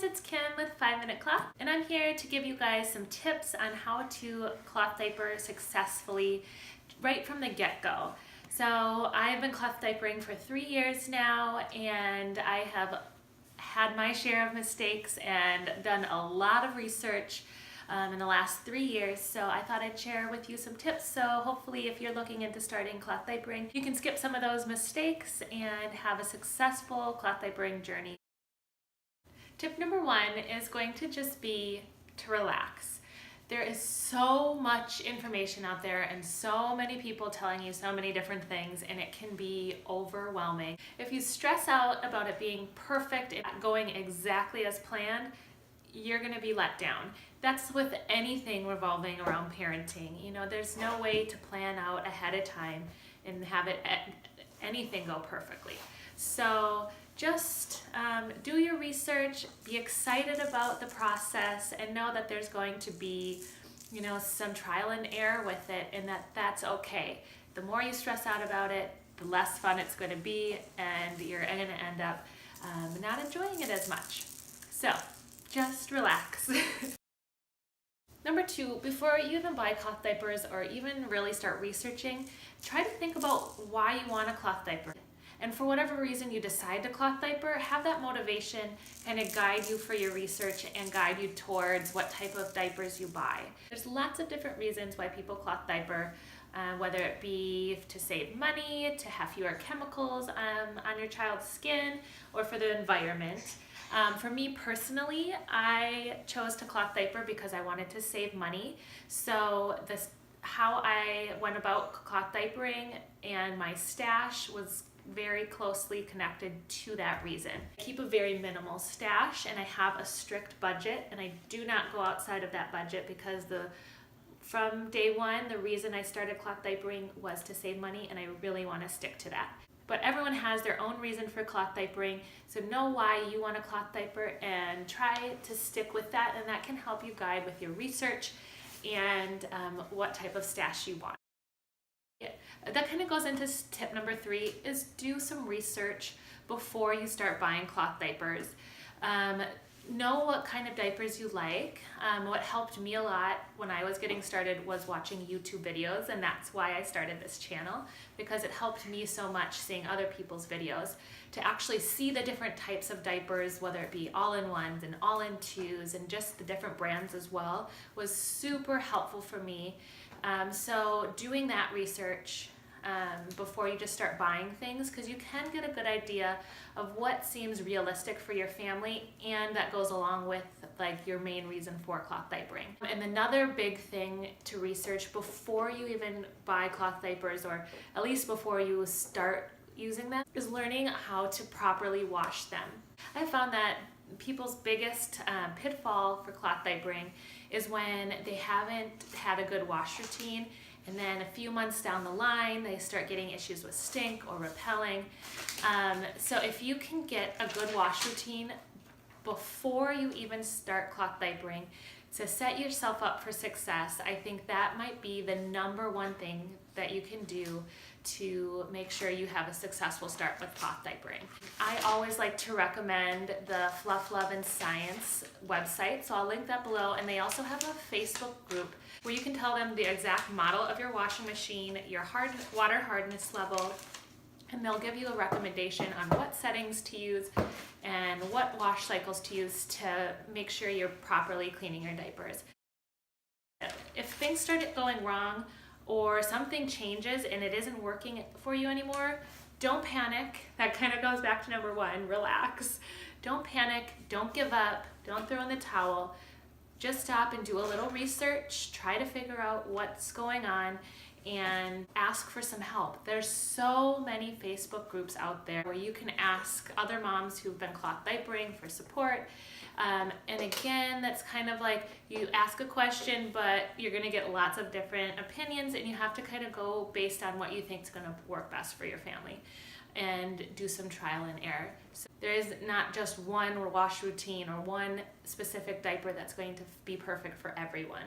guys, it's Kim with 5 Minute Cloth, and I'm here to give you guys some tips on how to cloth diaper successfully right from the get-go. So I've been cloth diapering for 3 years now, and I have had my share of mistakes and done a lot of research in the last 3 years, so I thought I'd share with you some tips. So hopefully if you're looking into starting cloth diapering, you can skip some of those mistakes and have a successful cloth diapering journey. Tip number 1 is going to just be to relax. There is so much information out there and so many people telling you so many different things, and it can be overwhelming. If you stress out about it being perfect and going exactly as planned, you're going to be let down. That's with anything revolving around parenting. You know, there's no way to plan out ahead of time and have anything go perfectly. So just do your research, be excited about the process, and know that there's going to be, you know, some trial and error with it, and that's okay. The more you stress out about it, the less fun it's going to be, and you're going to end up not enjoying it as much. So just relax. Number 2, before you even buy cloth diapers or even really start researching, try to think about why you want a cloth diaper. And for whatever reason you decide to cloth diaper, have that motivation kind of guide you for your research and guide you towards what type of diapers you buy. There's lots of different reasons why people cloth diaper, whether it be to save money, to have fewer chemicals on your child's skin, or for the environment. For me personally, I chose to cloth diaper because I wanted to save money. So how I went about cloth diapering and my stash was very closely connected to that reason. I keep a very minimal stash and I have a strict budget, and I do not go outside of that budget because from day one, the reason I started cloth diapering was to save money, and I really want to stick to that. But everyone has their own reason for cloth diapering, so know why you want a cloth diaper and try to stick with that, and that can help you guide with your research and what type of stash you want. That kind of goes into tip number 3, is do some research before you start buying cloth diapers. Know what kind of diapers you like. What helped me a lot when I was getting started was watching YouTube videos, and that's why I started this channel, because it helped me so much seeing other people's videos to actually see the different types of diapers, whether it be all-in-ones and all-in-twos and just the different brands as well, was super helpful for me. So doing that research before you just start buying things, because you can get a good idea of what seems realistic for your family, and that goes along with like your main reason for cloth diapering. And another big thing to research before you even buy cloth diapers, or at least before you start using them, is learning how to properly wash them. I found that people's biggest pitfall for cloth diapering is when they haven't had a good wash routine, and then a few months down the line they start getting issues with stink or repelling. So if you can get a good wash routine before you even start cloth diapering to set yourself up for success, I think that might be the number 1 thing that you can do to make sure you have a successful start with cloth diapering. I always like to recommend the Fluff, Love, and Science website, so I'll link that below, and they also have a Facebook group where you can tell them the exact model of your washing machine, your water hardness level, and they'll give you a recommendation on what settings to use and what wash cycles to use to make sure you're properly cleaning your diapers. If things start going wrong or something changes and it isn't working for you anymore, don't panic. That kind of goes back to number 1, relax. Don't panic, don't give up, don't throw in the towel. Just stop and do a little research, try to figure out what's going on, and ask for some help. There's so many Facebook groups out there where you can ask other moms who've been cloth diapering for support. And again, that's kind of like you ask a question, but you're going to get lots of different opinions, and you have to kind of go based on what you think is going to work best for your family and do some trial and error. So there is not just one wash routine or one specific diaper that's going to be perfect for everyone.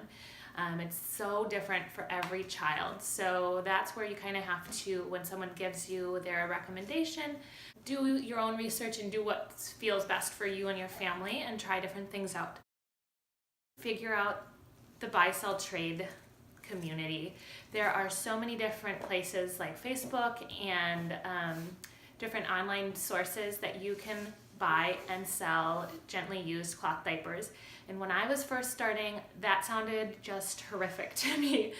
It's so different for every child. So that's where you kind of have to, when someone gives you their recommendation, do your own research and do what feels best for you and your family and try different things out. Figure out the buy, sell, trade community. There are so many different places like Facebook and different online sources that you can buy and sell gently used cloth diapers. And when I was first starting, that sounded just horrific to me.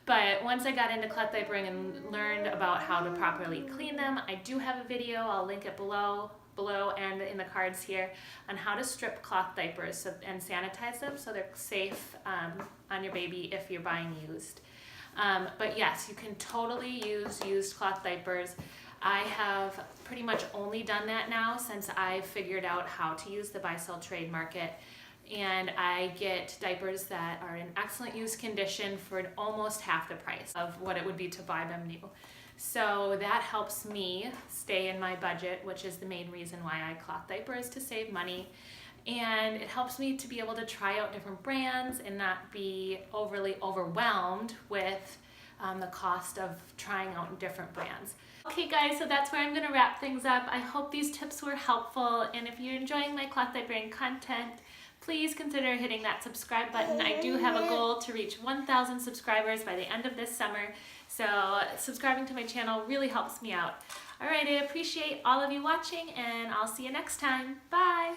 But once I got into cloth diapering and learned about how to properly clean them, I do have a video, I'll link it below and in the cards here, on how to strip cloth diapers and sanitize them so they're safe on your baby if you're buying used. But yes, you can totally use used cloth diapers. I have pretty much only done that now since I figured out how to use the buy-sell trade market. And I get diapers that are in excellent use condition for almost half the price of what it would be to buy them new. So that helps me stay in my budget, which is the main reason why I cloth diapers, to save money. And it helps me to be able to try out different brands and not be overly overwhelmed with the cost of trying out different brands. Okay guys, so that's where I'm going to wrap things up. I hope these tips were helpful, and if you're enjoying my cloth diapering content, please consider hitting that subscribe button. I do have a goal to reach 1,000 subscribers by the end of this summer, so subscribing to my channel really helps me out. Alright, I appreciate all of you watching, and I'll see you next time. Bye!